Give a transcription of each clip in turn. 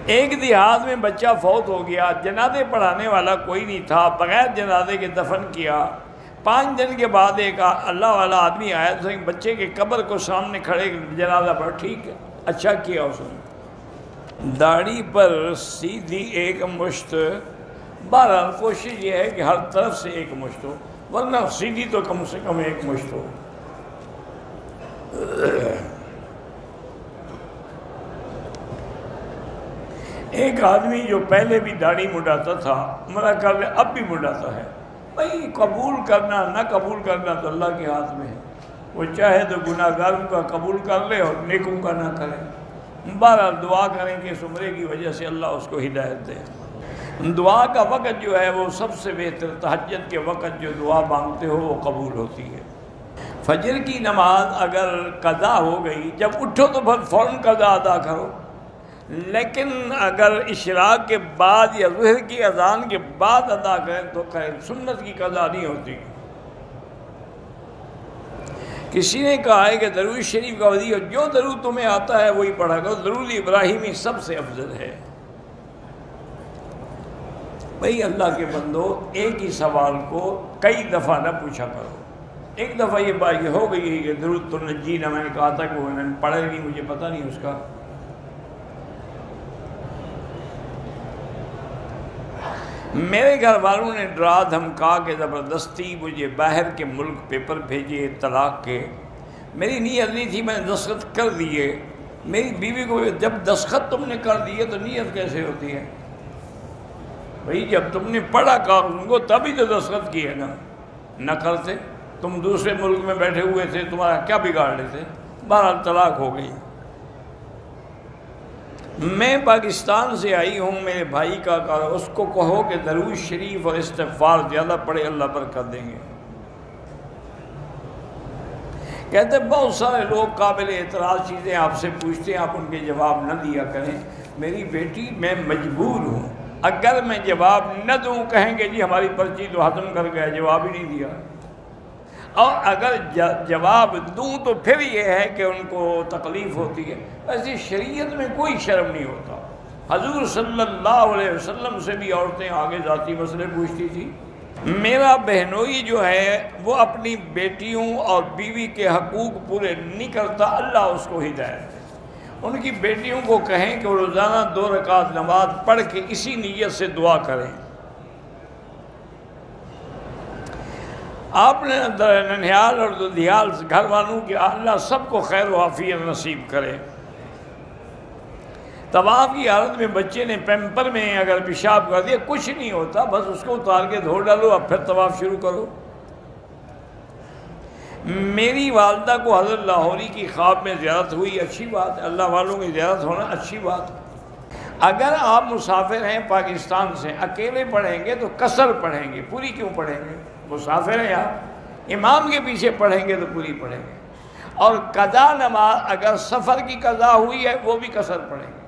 ایک دیہات میں بچہ فوت ہو گیا، جنازے پڑھانے والا کوئی نہیں تھا، بغیر جنازے کے دفن کیا۔ 5 دن کے بعد ایک اللہ والا آدمی آیا تو بچے کے قبر کو سامنے کھڑے جنازہ پڑھ، ٹھیک ہے، اچھا کیا اس نے۔ داڑھی پر سیدھی ایک مشت، بہرحال کوشش یہ ہے کہ ہر طرف سے ایک مشت ہو، ورنہ سیدھی تو کم سے کم ایک مشت ہو۔ ایک آدمی جو پہلے بھی داڑھی مڈاتا تھا، منع کر لے اب بھی مڈاتا ہے، بھائی قبول کرنا نہ قبول کرنا تو اللہ کے ہاتھ میں ہے، وہ چاہے تو گناہگاروں کا قبول کر لے اور نیکوں کا نہ کرے۔ بہرحال دعا کریں کہ اس عمرے کی وجہ سے اللہ اس کو ہدایت دے۔ دعا کا وقت جو ہے وہ سب سے بہتر، تہجد کے وقت جو دعا مانگتے ہو وہ قبول ہوتی ہے۔ فجر کی نماز اگر قضا ہو گئی، جب اٹھو تو فوراً قضا ادا کرو، لیکن اگر اشراق کے بعد یا ظہر کی اذان کے بعد ادا کریں تو کریں، سنت کی قضا نہیں ہوتی۔ کسی نے کہا ہے کہ درود شریف کا وظیفہ جو درود تمہیں آتا ہے وہی پڑھا کرو، درود ابراہیمی سب سے افضل ہے۔ بھئی اللہ کے بندو، ایک ہی سوال کو کئی دفعہ نہ پوچھا کرو۔ ایک دفعہ یہ بات ہو گئی ہے کہ درود تو نجینا، میں نے کہا تھا کہ وہ میں نے پڑھا نہیں، مجھے پتہ نہیں اس کا۔ میرے گھر والوں نے ڈرا دھمکا کے زبردستی مجھے باہر کے ملک پیپر بھیجے طلاق کے۔ میری نیت نہیں تھی، میں نے دستخط کر دیے۔ میری بیوی کو جب دستخط تم نے کر دیے تو نیت کیسے ہوتی ہے؟ بھئی جب تم نے پڑھا قانون کو تبھی تو دستخط کیے نا، نہ کرتے تم دوسرے ملک میں بیٹھے ہوئے تھے، تمہارا کیا بگاڑ لیتے؟ بہرحال طلاق ہو گئی۔ میں پاکستان سے آئی ہوں، میرے بھائی کا کہا اس کو کہو کہ درود شریف اور استغفار زیادہ پڑھے، اللہ برکت دیں گے۔ کہتے بہت سارے لوگ قابل اعتراض چیزیں آپ سے پوچھتے ہیں، آپ ان کے جواب نہ دیا کریں۔ میری بیٹی میں مجبور ہوں، اگر میں جواب نہ دوں کہیں گے جی ہماری پرچی تو ختم کر گیا، جواب ہی نہیں دیا، اور اگر جواب دوں تو پھر یہ ہے کہ ان کو تکلیف ہوتی ہے۔ ایسی شریعت میں کوئی شرم نہیں ہوتا۔ حضور صلی اللہ علیہ وسلم سے بھی عورتیں آگے ذاتی مسئلے پوچھتی تھی۔ میرا بہنوئی جو ہے وہ اپنی بیٹیوں اور بیوی کے حقوق پورے نہیں کرتا، اللہ اس کو ہدایت دے۔ ان کی بیٹیوں کو کہیں کہ وہ روزانہ 2 رکعت نماز پڑھ کے اسی نیت سے دعا کریں۔ آپ نے ننھیال اور دودھیال گھر والوں کے اللہ سب کو خیر و عافیت نصیب کرے۔ طواف کی حالت میں بچے نے پیمپر میں اگر پیشاب کر دیا کچھ نہیں ہوتا، بس اس کو اتار کے دھو ڈالو، اب پھر طواف شروع کرو۔ میری والدہ کو حضرت لاہوری کی خواب میں زیارت ہوئی، اچھی بات ہے، اللہ والوں کی زیارت ہونا اچھی بات ہے۔ اگر آپ مسافر ہیں پاکستان سے، اکیلے پڑھیں گے تو قصر پڑھیں گے، پوری کیوں پڑھیں گے؟ مسافر ہیں آپ، امام کے پیچھے پڑھیں گے تو پوری پڑھیں گے۔ اور قضا نماز اگر سفر کی قضا ہوئی ہے وہ بھی قصر پڑھیں گے،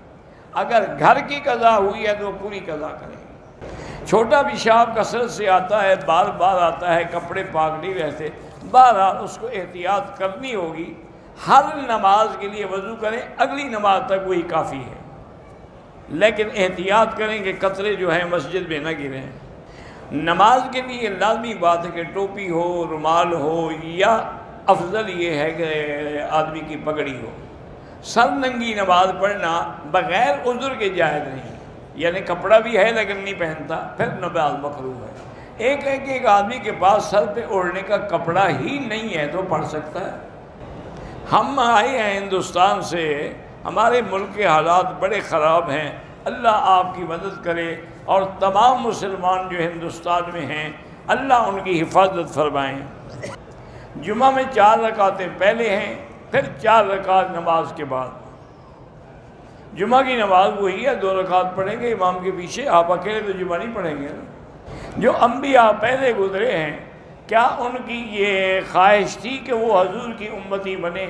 اگر گھر کی قضا ہوئی ہے تو پوری قضا کریں گے۔ چھوٹا پیشاب کثرت سے آتا ہے، بار بار آتا ہے، کپڑے پاک نہیں رہتے، بہرحال اس کو احتیاط کرنی ہوگی۔ ہر نماز کے لیے وضو کریں، اگلی نماز تک وہی کافی ہے، لیکن احتیاط کریں کہ قطرے جو ہیں مسجد میں نہ گریں۔ نماز کے لیے لازمی بات ہے کہ ٹوپی ہو، رومال ہو، یا افضل یہ ہے کہ آدمی کی پگڑی ہو۔ سر ننگی نماز پڑھنا بغیر عذر کے جائز نہیں، یعنی کپڑا بھی ہے لیکن نہیں پہنتا، پھر نماز مکروہ ہے۔ ایک ہے کہ ایک آدمی کے پاس سر پہ اوڑھنے کا کپڑا ہی نہیں ہے تو پڑھ سکتا ہے۔ ہم آئے ہیں ہندوستان سے، ہمارے ملک کے حالات بڑے خراب ہیں، اللہ آپ کی مدد کرے، اور تمام مسلمان جو ہندوستان میں ہیں اللہ ان کی حفاظت فرمائیں۔ جمعہ میں 4 رکعتیں پہلے ہیں، پھر 4 رکعت نماز کے بعد۔ جمعہ کی نماز وہی ہے، 2 رکعت پڑھیں گے امام کے پیچھے، آپ اکیلے تو جمعہ نہیں پڑھیں گے نا۔ جو انبیاء پہلے گزرے ہیں، کیا ان کی یہ خواہش تھی کہ وہ حضور کی امتی بنے؟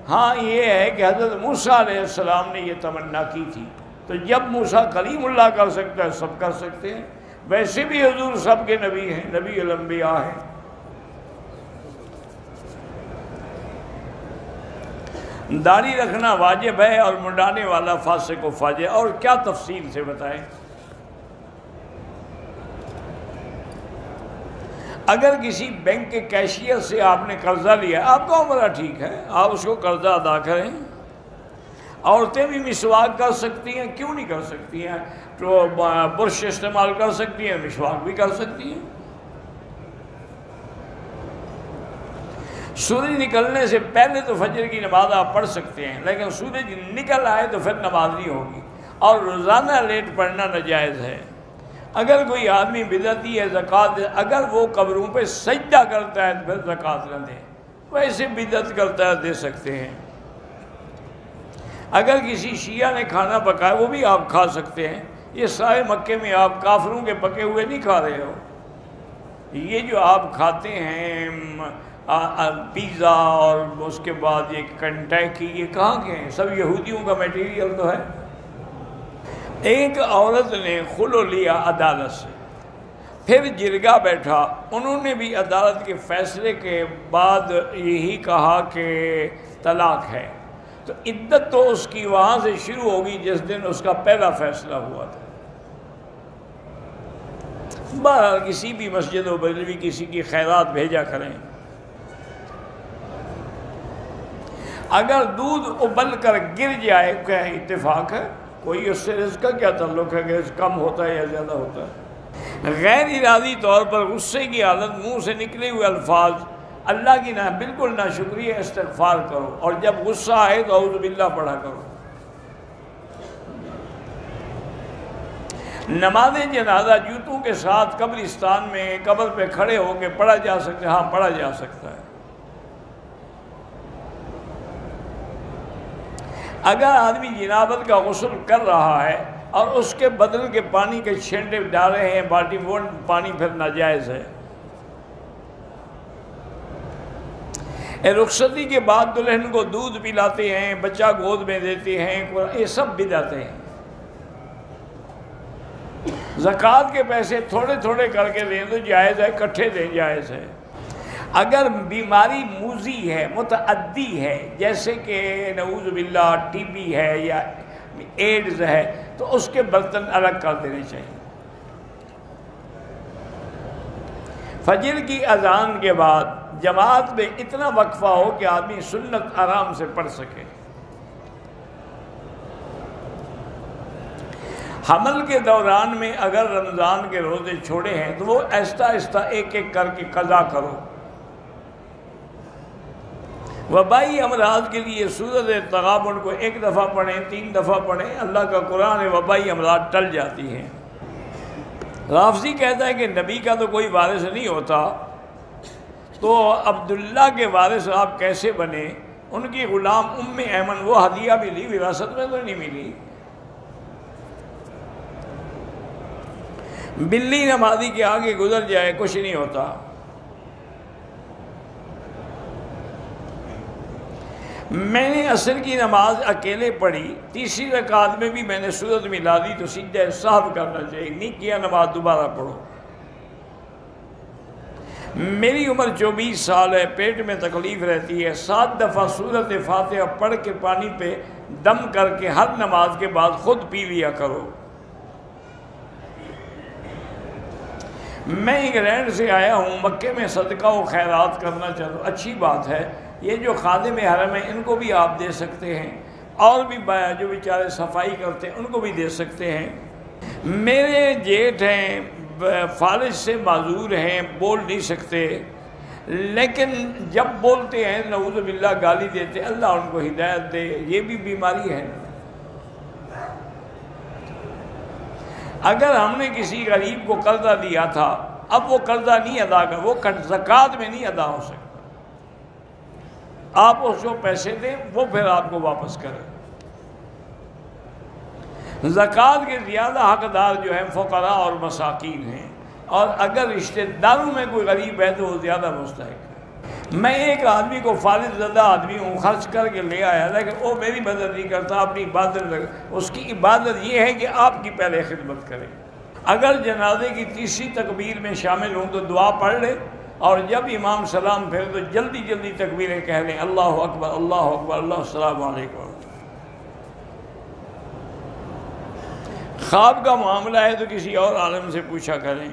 ہاں یہ ہے کہ حضرت موسیٰ علیہ السلام نے یہ تمنا کی تھی، تو جب موسیٰ کلیم اللہ کر سکتا ہے سب کر سکتے ہیں۔ ویسے بھی حضور سب کے نبی ہیں، نبی الانبیاء ہیں۔ داڑھی رکھنا واجب ہے اور منڈانے والا فاسق و فاجر، اور کیا تفصیل سے بتائیں۔ اگر کسی بینک کے کیشیئر سے آپ نے قرضہ لیا، آپ کا عمرہ ٹھیک ہے، آپ اس کو قرضہ ادا کریں۔ عورتیں بھی مسواک کر سکتی ہیں، کیوں نہیں کر سکتی ہیں؟ تو برش استعمال کر سکتی ہیں، مسواک بھی کر سکتی ہیں۔ سورج نکلنے سے پہلے تو فجر کی نماز آپ پڑھ سکتے ہیں، لیکن سورج نکل آئے تو پھر نماز نہیں ہوگی، اور روزانہ لیٹ پڑھنا ناجائز ہے۔ اگر کوئی آدمی بدعتی ہے زکوٰۃ، اگر وہ قبروں پہ سجدہ کرتا ہے تو پھر زکوٰۃ نہ دے، ویسے بدعت کرتا ہے دے سکتے ہیں۔ اگر کسی شیعہ نے کھانا پکایا وہ بھی آپ کھا سکتے ہیں۔ یہ سارے مکے میں آپ کافروں کے پکے ہوئے نہیں کھا رہے ہو، یہ جو آپ کھاتے ہیں پیزا اور اس کے بعد یہ کنٹیکی، یہ کہاں کے ہیں؟ سب یہودیوں کا میٹیریل تو ہے۔ ایک عورت نے خلو لیا عدالت سے، پھر جرگہ بیٹھا، انہوں نے بھی عدالت کے فیصلے کے بعد یہی کہا کہ طلاق ہے، تو عدت تو اس کی وہاں سے شروع ہوگی جس دن اس کا پہلا فیصلہ ہوا تھا۔ بہرحال کسی بھی مسجد و بریلوی کسی کی خیرات بھیجا کریں۔ اگر دودھ ابل کر گر جائے کیا اتفاق ہے؟ کوئی اس سے رزق کا کیا تعلق ہے کہ رزق کم ہوتا ہے یا زیادہ ہوتا ہے؟ غیر ارادی طور پر غصے کی حالت منہ سے نکلے ہوئے الفاظ اللہ کی نہ بالکل ناشکری ہے، استغفار کرو، اور جب غصہ آئے تو اعوذ باللہ پڑھا کرو۔ نماز جنازہ جوتوں کے ساتھ قبرستان میں قبر پہ کھڑے ہو کے پڑھا جا سکتا ہے؟ ہاں پڑھا جا سکتا ہے۔ اگر آدمی جنابت کا غسل کر رہا ہے اور اس کے بدن کے پانی کے چھینٹے ڈال رہے ہیں بالٹی، وہ پانی پھر ناجائز ہے۔ رخصتی کے بعد دلہن کو دودھ پلاتے ہیں، بچہ گود میں دیتے ہیں، یہ سب بدعتیں ہیں۔ زکوٰۃ کے پیسے تھوڑے تھوڑے کر کے دیں تو جائز ہے، اکٹھے دیں جائز ہے۔ اگر بیماری موذی ہے، متعدی ہے، جیسے کہ نعوذ باللہ ٹی بی ہے یا ایڈز ہے، تو اس کے برتن الگ کر دینے چاہیے۔ فجر کی اذان کے بعد جماعت میں اتنا وقفہ ہو کہ آدمی سنت آرام سے پڑھ سکے۔ حمل کے دوران میں اگر رمضان کے روزے چھوڑے ہیں تو وہ آہستہ آہستہ ایک ایک کر کے قضا کرو۔ وبائی امراض کے لیے سورۃ تغابن کو 1 دفعہ پڑھیں، 3 دفعہ پڑھیں، اللہ کا قرآن وبائی امراض ٹل جاتی ہیں۔ رافضی کہتا ہے کہ نبی کا تو کوئی وارث نہیں ہوتا، تو عبداللہ کے وارث آپ کیسے بنے؟ ان کی غلام ام ایمن وہ ہدیہ ملی، وراثت میں تو نہیں ملی۔ بلی نمازی کے آگے گزر جائے کچھ نہیں ہوتا۔ میں نے عصر کی نماز اکیلے پڑھی، تیسری رکعت میں بھی میں نے سورت ملا دی تو سجدہ سہو کرنا چاہیے، نہیں کیا نماز دوبارہ پڑھو۔ میری عمر 24 سال ہے، پیٹ میں تکلیف رہتی ہے، 7 دفعہ سورت فاتحہ پڑھ کے پانی پہ دم کر کے ہر نماز کے بعد خود پی لیا کرو۔ میں انگلینڈ سے آیا ہوں، مکے میں صدقہ و خیرات کرنا چاہتا، اچھی بات ہے۔ یہ جو خادم حرم ہیں ان کو بھی آپ دے سکتے ہیں، اور بھی جو بیچارے صفائی کرتے ہیں ان کو بھی دے سکتے ہیں۔ میرے جیٹھ ہیں، فالج سے معذور ہیں، بول نہیں سکتے، لیکن جب بولتے ہیں نعوذ باللہ گالی دیتے، اللہ ان کو ہدایت دے، یہ بھی بیماری ہے۔ اگر ہم نے کسی غریب کو قرضہ دیا تھا، اب وہ قرضہ نہیں ادا کر، وہ زکوٰۃ میں نہیں ادا ہو سکتا، آپ اس کو پیسے دیں، وہ پھر آپ کو واپس کرے۔ زکوٰۃ کے زیادہ حقدار جو ہیں فقراء اور مساکین ہیں، اور اگر رشتہ داروں میں کوئی غریب ہے تو وہ زیادہ مستحق ہے۔ میں ایک آدمی کو فالج زدہ آدمی ہوں، خرچ کر کے لے آیا، لیکن وہ میری مدد نہیں کرتا، اپنی عبادت لگا۔ اس کی عبادت یہ ہے کہ آپ کی پہلے خدمت کرے۔ اگر جنازے کی تیسری تکبیر میں شامل ہوں تو دعا پڑھ لے، اور جب امام سلام پھیرے تو جلدی جلدی تکبیریں کہہ لیں، اللہ اکبر اللہ اکبر اللہ السلام علیکم۔ خواب کا معاملہ ہے تو کسی اور عالم سے پوچھا کریں۔